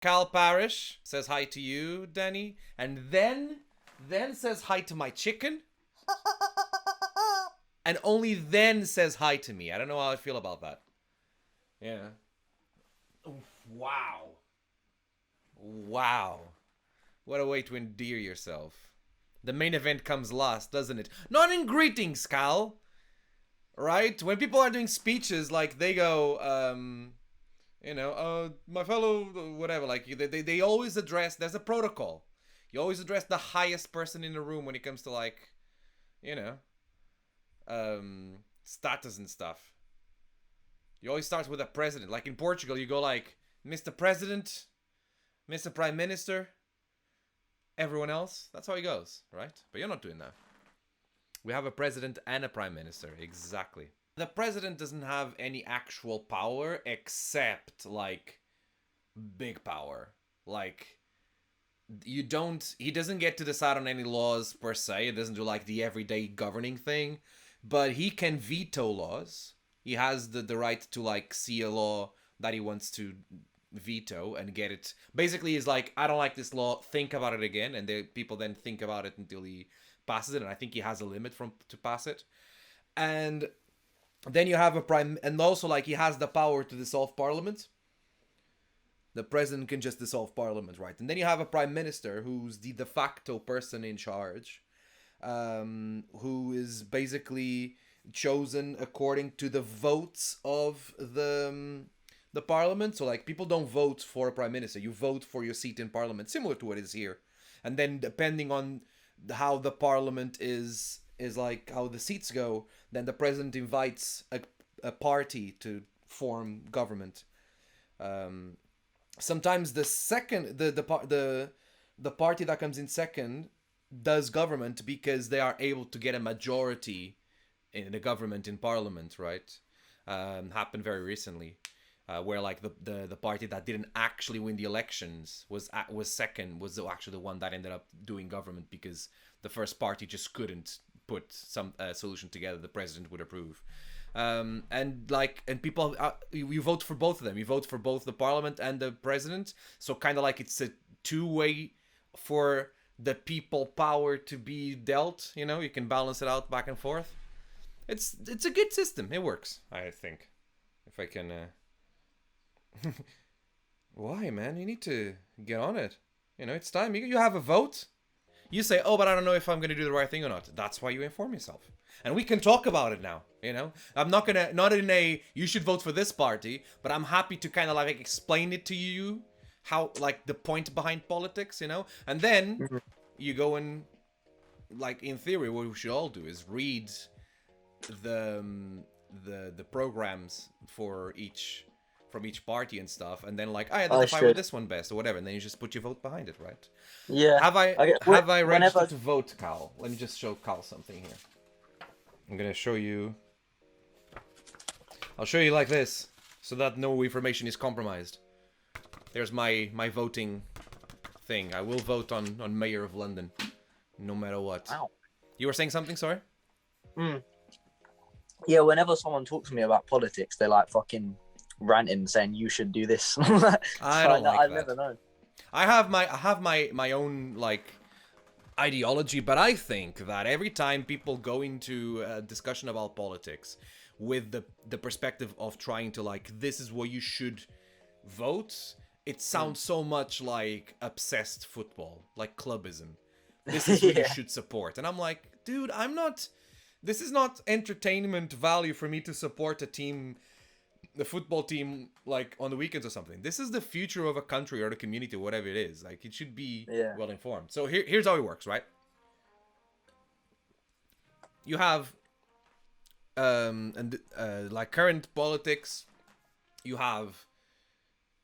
Cal Parrish says hi to you, Danny, and then says hi to my chicken, and only then says hi to me. I don't know how I feel about that. Yeah. Wow. Wow. What a way to endear yourself. The main event comes last, doesn't it? Not in greetings, Cal. Right? When people are doing speeches, like they go, my fellow, whatever, like they always address, there's a protocol. You always address the highest person in the room when it comes to like, you know, status and stuff. You always start with a president. Like in Portugal, you go like, Mr. President, Mr. Prime Minister, everyone else. That's how it goes, right? But you're not doing that. We have a president and a prime minister. Exactly. The president doesn't have any actual power except like big power. Like he doesn't get to decide on any laws per se. It doesn't do like the everyday governing thing, but he can veto laws. He has the right to like see a law that he wants to veto and get it. Basically, he's like, I don't like this law. Think about it again, and people then think about it until he passes it. And I think he has a limit to pass it. And then you have a prime, and also like he has the power to dissolve parliament. The president can just dissolve parliament, right? And then you have a prime minister who's the de facto person in charge, who is basically chosen according to the votes of the parliament. So like people don't vote for a prime minister, you vote for your seat in parliament, similar to what is here. And then depending on how the parliament is like how the seats go, then the president invites a party to form government. Sometimes the party that comes in second does government because they are able to get a majority in the government in parliament, right? Happened very recently, where like the party that didn't actually win the elections was second, was actually the one that ended up doing government because the first party just couldn't put some solution together the president would approve. And people, you vote for both of them. You vote for both the parliament and the president. So kind of like it's a two-way for the people power to be dealt. You know, you can balance it out back and forth. It's a good system. It works, I think. If I can. Why, man? You need to get on it. You know, it's time. You have a vote. You say, oh, but I don't know if I'm going to do the right thing or not. That's why you inform yourself. And we can talk about it now, you know? I'm not in a, you should vote for this party, but I'm happy to kind of like explain it to you, how, like, the point behind politics, you know? And then you go and, like, in theory, what we should all do is read the programs for from each party and stuff, and then like I identify with this one best or whatever, and then you just put your vote behind it, right? Yeah. Have I registered to vote, Cal? Let me just show Cal something here. I'm gonna show you. I'll show you like this, so that no information is compromised. There's my voting thing. I will vote on Mayor of London, no matter what. Wow. You were saying something, sorry? Yeah, whenever someone talks to me about politics, they're like fucking ranting saying you should do this. I don't like I've that. never known. I have my own like ideology, but I think that every time people go into a discussion about politics with the perspective of trying to like, this is what you should vote, it sounds so much like obsessed football, like clubism. This is what you should support. And I'm like, dude, this is not entertainment value for me to support a team, the football team, like on the weekends or something. This is the future of a country or the community, whatever it is. Like, it should be well informed. So here's how it works, right? You have like current politics, you have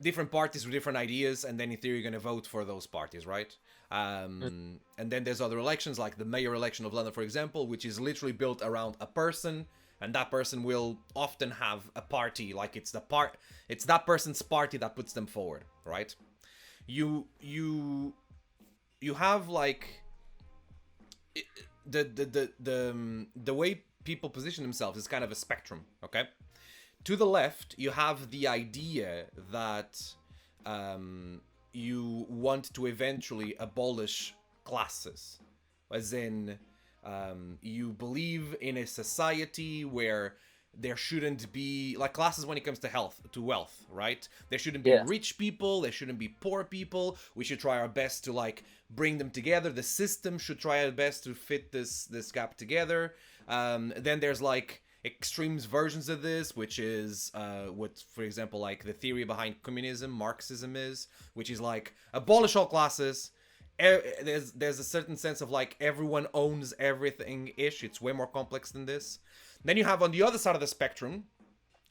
different parties with different ideas, and then in theory you're going to vote for those parties, right? And then there's other elections, like the mayor election of London, for example, which is literally built around a person, and that person will often have a party, like it's that person's party that puts them forward, right? You have like the way people position themselves is kind of a spectrum, okay? To the left, you have the idea that you want to eventually abolish classes, as in you believe in a society where there shouldn't be like classes when it comes to wealth, right? There shouldn't be Yeah. rich people, there shouldn't be poor people. We should try our best to like bring them together. The system should try our best to fit this gap together. Then there's like extremes versions of this, which is what, for example, like the theory behind communism, Marxism is, which is like abolish all classes. There's a certain sense of like everyone owns everything ish. It's way more complex than this. Then you have on the other side of the spectrum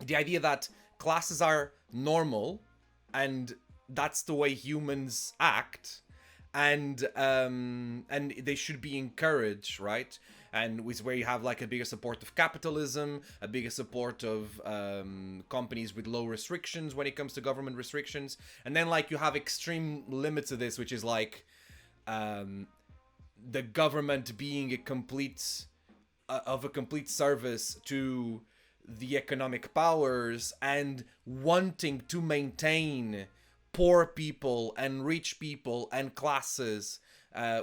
the idea that classes are normal and that's the way humans act, and they should be encouraged, right? And with where you have like a bigger support of capitalism, a bigger support of companies with low restrictions when it comes to government restrictions, and then like you have extreme limits of this, which is like the government being a complete service to the economic powers and wanting to maintain poor people and rich people and classes,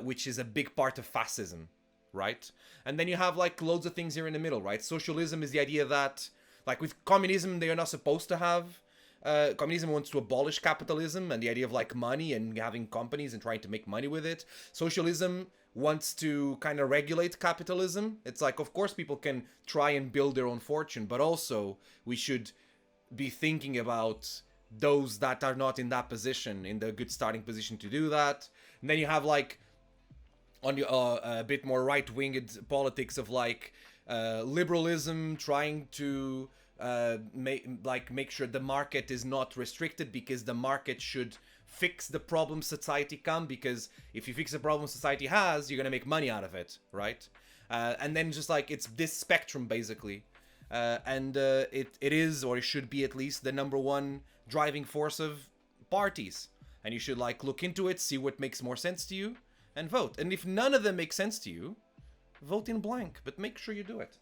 which is a big part of fascism, right? And then you have like loads of things here in the middle, right? Socialism is the idea that, like with communism, they are not supposed to have. Communism wants to abolish capitalism and the idea of like money and having companies and trying to make money with it. Socialism wants to kind of regulate capitalism. It's like, of course, people can try and build their own fortune, but also we should be thinking about those that are not in that position, in the good starting position to do that. And then you have like on the a bit more right-winged politics of like liberalism trying to make sure the market is not restricted, because the market should fix the problem society can, because if you fix the problem society has, you're gonna make money out of it, right? And then just like it's this spectrum basically, and it is, or it should be at least, the number one driving force of parties, and you should like look into it, see what makes more sense to you, and vote. And if none of them make sense to you, vote in blank, but make sure you do it.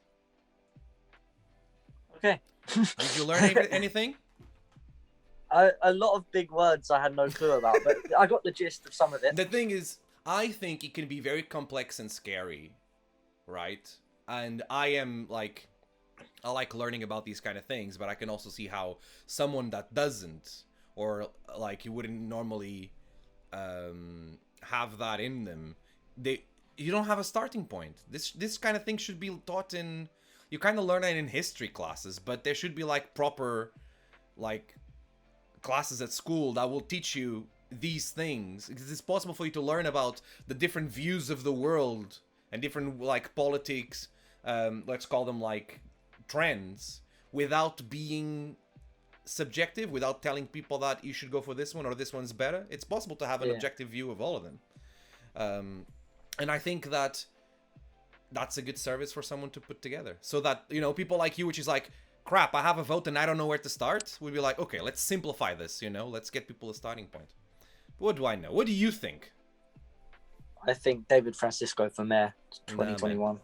Okay. Did you learn anything? A lot of big words I had no clue about, but I got the gist of some of it. The thing is, I think it can be very complex and scary, right? And I like learning about these kind of things, but I can also see how someone that doesn't, or like you wouldn't normally have that in them, you don't have a starting point. This kind of thing should be taught in, you kind of learn it in history classes, but there should be like proper like classes at school that will teach you these things, because it's possible for you to learn about the different views of the world and different like politics, let's call them like trends, without being subjective, without telling people that you should go for this one or this one's better. It's possible to have an objective view of all of them, and I think that that's a good service for someone to put together, so that, you know, people like you, which is like, crap, I have a vote and I don't know where to start, we'd be like, okay, let's simplify this, you know, let's get people a starting point. But what do I know? What do you think? I think David Francisco for mayor 2021.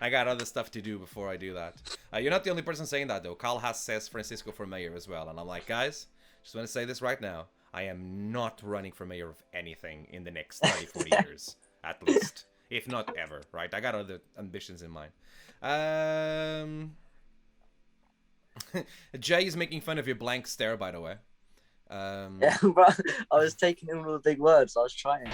I got other stuff to do before I do that. You're not the only person saying that, though. Carl Haas says Francisco for mayor as well, and I'm like, guys, just want to say this right now. I am not running for mayor of anything in the next 30, 40 years, at least. If not ever, right? I got other ambitions in mind. Jay is making fun of your blank stare, by the way. Yeah, but I was taking in all the big words. I was trying.